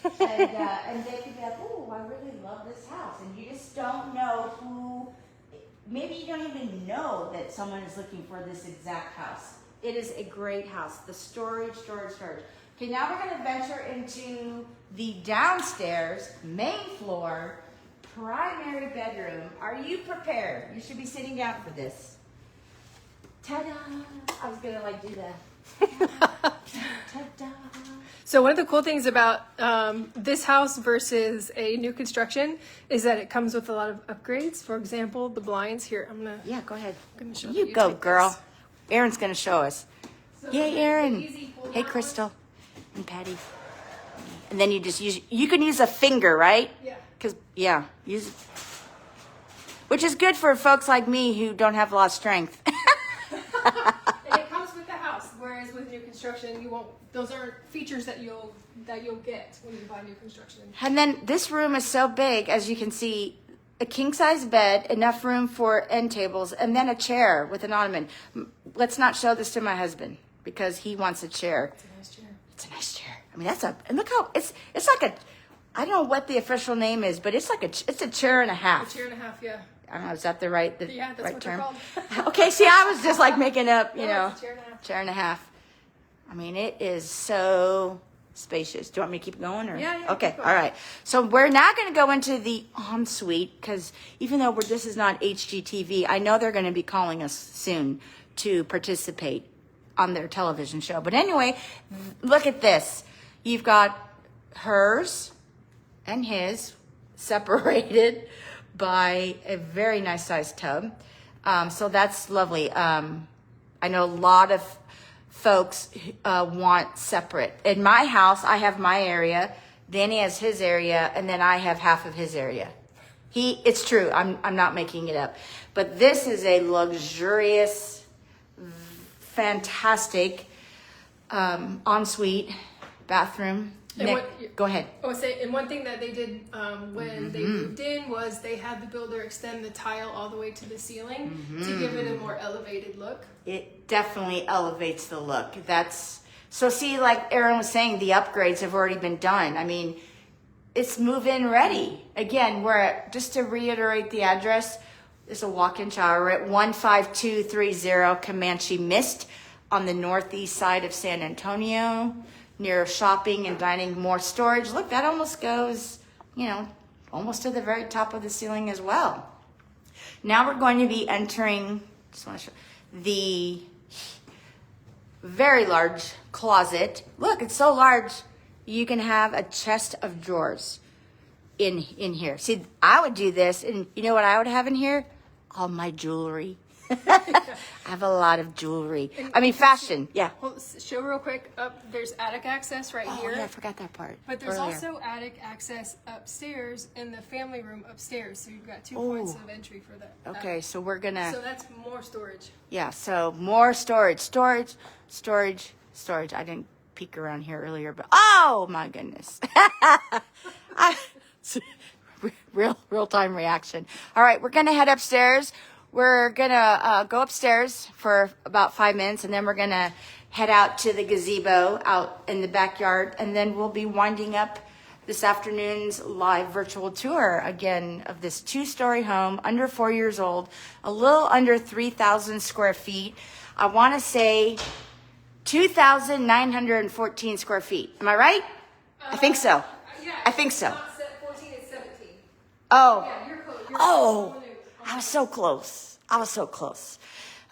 they can be like, oh, I really love this house. And you just don't know who, maybe you don't even know that someone is looking for this exact house. It is a great house. The storage. Okay, now we're going to venture into the downstairs, main floor, primary bedroom. Are you prepared? You should be sitting down for this. Ta-da! I was going to do that. Ta-da! So one of the cool things about this house versus a new construction is that it comes with a lot of upgrades. For example, the blinds here. Yeah, go ahead. I'm gonna show You go, take girl. this. Erin's going to show us. So Yay, the Erin. easy pull Hey, down Crystal and Patty. And then you can use a finger, right? Yeah. Which is good for folks like me who don't have a lot of strength. And it comes with the house, whereas with new construction, you won't. Those are features that you'll get when you buy new construction. And then this room is so big, as you can see, a king-size bed, enough room for end tables, and then a chair with an ottoman. Let's not show this to my husband because he wants a chair. It's a nice chair. It's a nice chair. I mean, and look how it's like a, I don't know what the official name is, but it's a chair and a half. A chair and a half, yeah. I don't know, is that the right That's right what term? they're called. Okay, see, I was just making up, No, it's a chair and a half. chair and a half. I mean, it is so spacious. Do you want me to keep going? Or? Yeah, Okay, keep going. all right. So we're now going to go into the ensuite because even though this is not HGTV, I know they're going to be calling us soon to participate on their television show. But anyway, look at this. You've got hers and his separated by a very nice sized tub. So that's lovely. I know a lot of folks want separate. In my house, I have my area, Danny has his area, and then I have half of his area. It's true, I'm not making it up. But this is a luxurious, fantastic ensuite bathroom. Go ahead. And one thing that they did when they moved in was they had the builder extend the tile all the way to the ceiling to give it a more elevated look. It definitely elevates the look. So see, like Erin was saying, the upgrades have already been done. I mean, it's move-in ready. Again, just to reiterate the address, there's a walk-in shower. We're at 15230 Comanche Mist on the northeast side of San Antonio, near shopping and dining, more storage. Look, that almost goes, almost to the very top of the ceiling as well. Now we're going to be entering, just want to show, the very large closet. Look, it's so large, you can have a chest of drawers in here. See, I would do this, and you know what I would have in here? All my jewelry. I have a lot of jewelry. Fashion. Yeah. Well, show real quick. There's attic access right here. Oh, yeah, I forgot that part. But there's earlier. also attic access upstairs in the family room upstairs. So you've got 2 points of entry for that. Okay, so we're gonna. So that's more storage. Yeah, so more storage. I didn't peek around here earlier, but oh my goodness. Real time reaction. All right, we're gonna head upstairs. We're gonna go upstairs for about 5 minutes, and then we're gonna head out to the gazebo out in the backyard, and then we'll be winding up this afternoon's live virtual tour again of this 2-story home, under 4 years old, a little under 3,000 square feet. I want to say 2,914 square feet. Am I right? I think so. Yeah. I think so. Not 14, it's 17. Oh. Yeah, you're close. Oh. I was so close.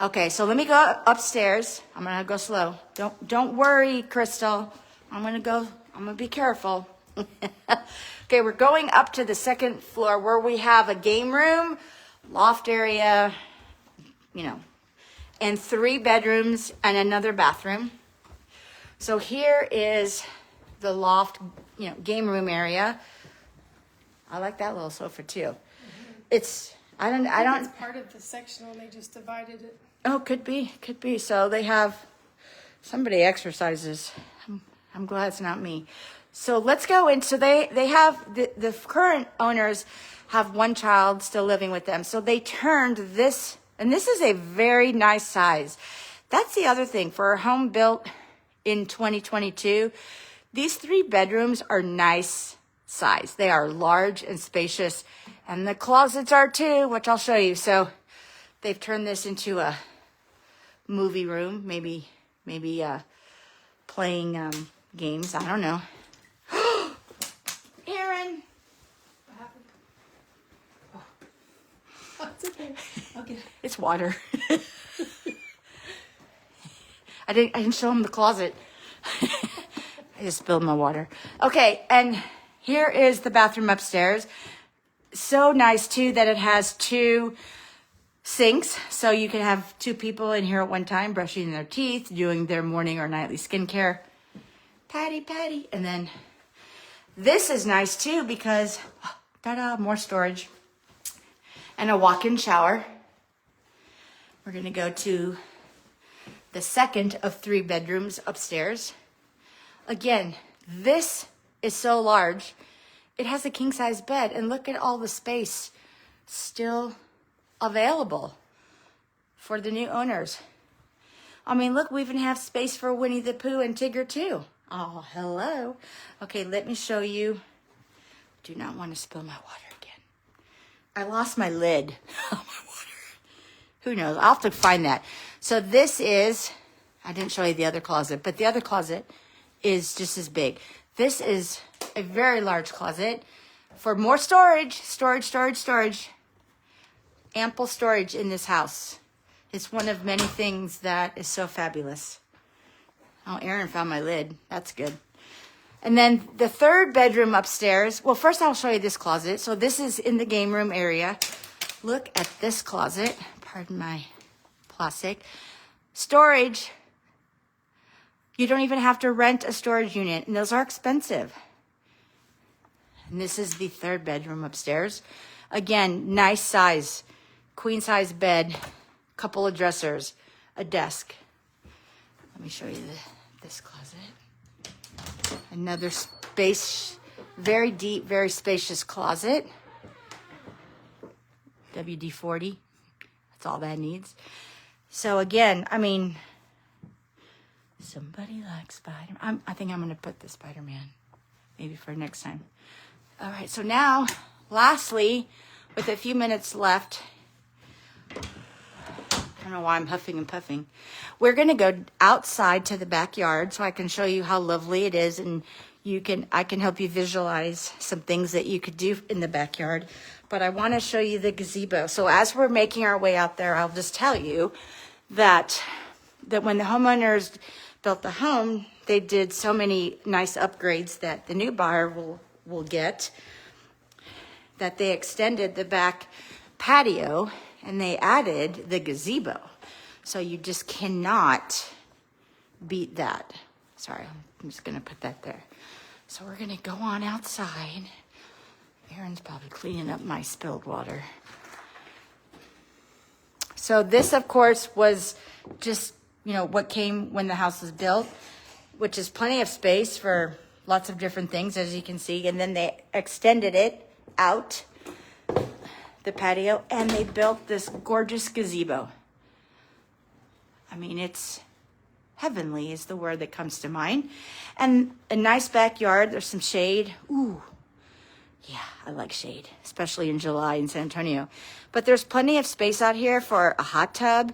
Okay, so let me go upstairs. I'm gonna go slow. Don't worry, Crystal. I'm gonna be careful. Okay, we're going up to the second floor where we have a game room, loft area, and 3 bedrooms and another bathroom. So here is the loft, game room area. I like that little sofa too. It's, I don't, It's part of the sectional and they just divided it. oh, could be. So they have, somebody exercises. I'm glad it's not me. So let's go in. So they have, the current owners have one child still living with them. So they turned this, and this is a very nice size. That's the other thing for a home built in 2022. These 3 bedrooms are nice size. They are large and spacious, and the closets are too, which I'll show you. So they've turned this into a movie room, maybe playing games. I don't know. Aaron. What happened? Oh, it's okay. Okay. It's water. I didn't show him the closet. I just spilled my water. Okay, and here is the bathroom upstairs. So nice too that it has 2 sinks, so you can have 2 people in here at one time brushing their teeth, doing their morning or nightly skincare. Patty. And then this is nice too because, ta-da, more storage. And a walk-in shower. We're gonna go to the second of 3 bedrooms upstairs. Again, this is so large. It has a king-size bed, and look at all the space still available for the new owners. I mean, look, we even have space for Winnie the Pooh and Tigger too. Oh, hello. Okay, let me show you. Do not want to spill my water again. I lost my lid on my water. Who knows? I'll have to find that. So this is, I didn't show you the other closet, but the other closet is just as big. This is a very large closet for more storage. Ample storage in this house. It's one of many things that is so fabulous. Oh, Aaron found my lid. That's good. And then the 3rd bedroom upstairs. Well, first I'll show you this closet. So this is in the game room area. Look at this closet. Pardon my plastic. Storage. You don't even have to rent a storage unit, and those are expensive. And this is the 3rd bedroom upstairs. Again, nice size, queen size bed, couple of dressers, a desk. Let me show you this closet. Another space, very deep, very spacious closet. WD-40, that's all that needs. So again, I mean, somebody likes Spider-Man. I think I'm going to put the Spider-Man maybe for next time. All right, so now, lastly, with a few minutes left, I don't know why I'm huffing and puffing. We're going to go outside to the backyard so I can show you how lovely it is, and I can help you visualize some things that you could do in the backyard. But I want to show you the gazebo. So as we're making our way out there, I'll just tell you that when the homeowners built the home, they did so many nice upgrades that the new buyer will get, that they extended the back patio and they added the gazebo. So you just cannot beat that. Sorry, I'm just gonna put that there. So we're gonna go on outside. Aaron's probably cleaning up my spilled water. So this, of course, was just, what came when the house was built, which is plenty of space for lots of different things, as you can see. And then they extended it out, the patio, and they built this gorgeous gazebo. I mean, it's heavenly is the word that comes to mind. And a nice backyard. There's some shade. Ooh, yeah, I like shade, especially in July in San Antonio. But there's plenty of space out here for a hot tub,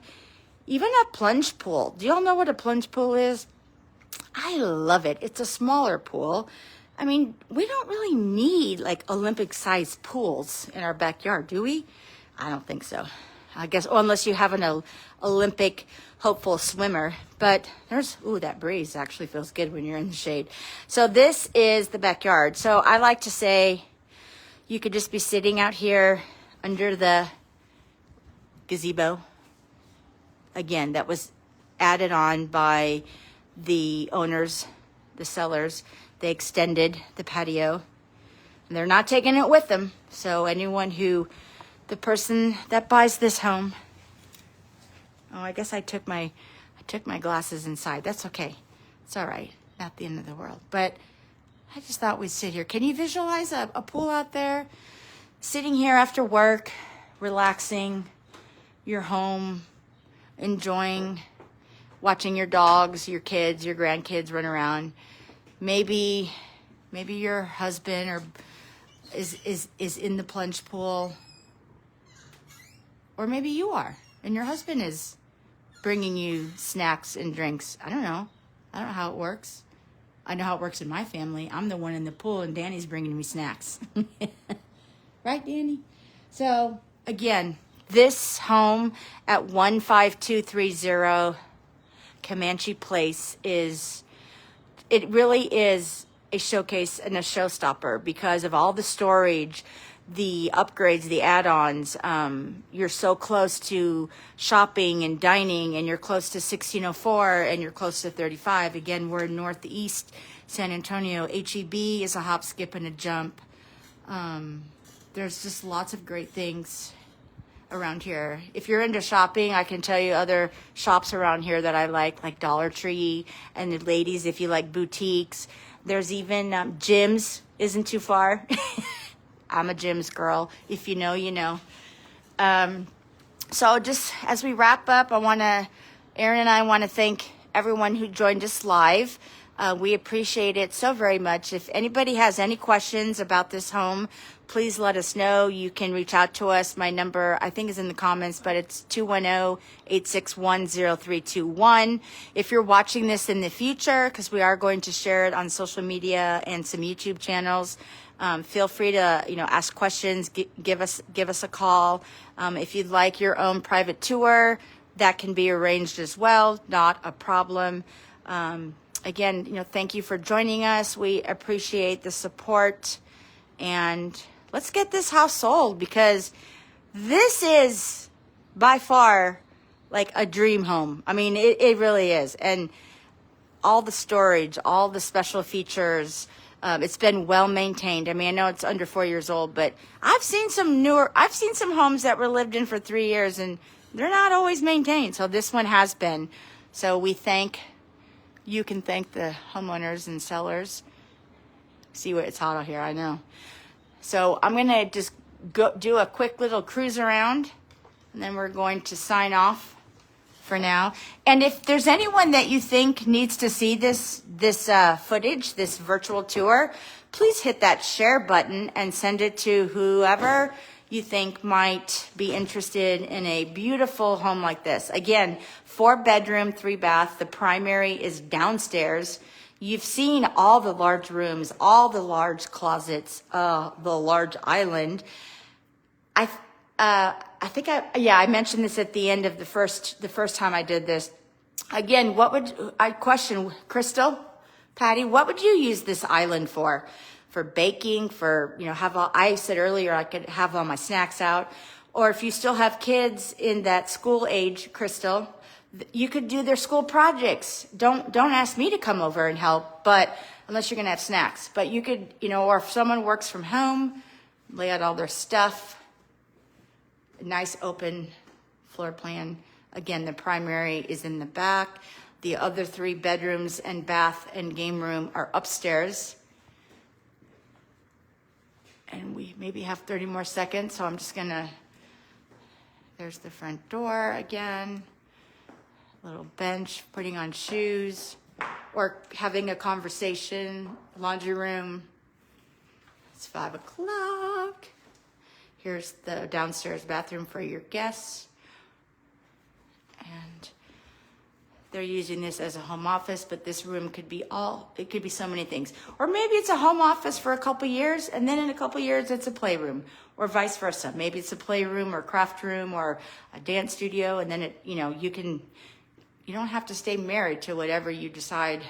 even a plunge pool. Do y'all know what a plunge pool is? I love it. It's a smaller pool. I mean, we don't really need like Olympic-sized pools in our backyard, do we? I don't think so. I guess, unless you have an Olympic hopeful swimmer. But that breeze actually feels good when you're in the shade. So this is the backyard. So I like to say you could just be sitting out here under the gazebo. Again, that was added on by the owners, the sellers, they extended the patio. And they're not taking it with them. So the person that buys this home, oh, I guess I took my glasses inside. That's okay. It's all right. Not the end of the world. But I just thought we'd sit here. Can you visualize a pool out there? Sitting here after work, relaxing, your home, enjoying, watching your dogs, your kids, your grandkids run around. Maybe your husband or is in the plunge pool. Or maybe you are, and your husband is bringing you snacks and drinks. I don't know how it works. I know how it works in my family. I'm the one in the pool, and Danny's bringing me snacks. Right, Danny? So, again, this home at 15230 Comanche Place it really is a showcase and a showstopper because of all the storage, the upgrades, the add-ons. You're so close to shopping and dining, and you're close to 1604, and you're close to 35. Again, we're in Northeast San Antonio. HEB is a hop, skip, and a jump. There's just lots of great things around here. If you're into shopping, I can tell you other shops around here that I like Dollar Tree, and the ladies, if you like boutiques. There's even gyms, isn't too far. I'm a gyms girl. If you know, you know. So just as we wrap up, Erin and I want to thank everyone who joined us live. We appreciate it so very much. If anybody has any questions about this home, please let us know. You can reach out to us. My number, I think, is in the comments, but it's 210-861-0321. If you're watching this in the future, because we are going to share it on social media and some YouTube channels, feel free to, ask questions, give us a call. If you'd like your own private tour, that can be arranged as well. Not a problem. Again, thank you for joining us. We appreciate the support, and let's get this house sold, because this is by far like a dream home. I mean, it really is. And all the storage, all the special features, it's been well maintained. I mean, I know it's under 4 years old, but I've seen some homes that were lived in for 3 years, and they're not always maintained. So this one has been. So you can thank the homeowners and sellers. See what it's hot out here, I know. So I'm going to just go do a quick little cruise around, and then we're going to sign off for now. And if there's anyone that you think needs to see this footage, this virtual tour, please hit that share button and send it to whoever you think might be interested in a beautiful home like this. Again, 4-bedroom, 3-bath. The primary is downstairs. You've seen all the large rooms, all the large closets, the large island. I mentioned this at the end of the first time I did this. Again, I question, Crystal, Patty, what would you use this island for? For baking, I said earlier I could have all my snacks out. Or if you still have kids in that school age, Crystal, you could do their school projects. Don't ask me to come over and help, but unless you're gonna have snacks. But you could, or if someone works from home, lay out all their stuff. Nice open floor plan. Again, the primary is in the back. The other 3 bedrooms and bath and game room are upstairs. And we maybe have 30 more seconds, so I'm just there's the front door again. Little bench, putting on shoes, or having a conversation, laundry room. It's 5 o'clock. Here's the downstairs bathroom for your guests. And they're using this as a home office, but this room could be so many things. Or maybe it's a home office for a couple years, and then in a couple years it's a playroom, or vice versa. Maybe it's a playroom or craft room or a dance studio, and then you don't have to stay married to whatever you decide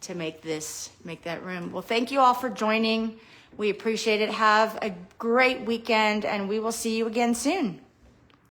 to make that room. Well, thank you all for joining. We appreciate it. Have a great weekend, and we will see you again soon.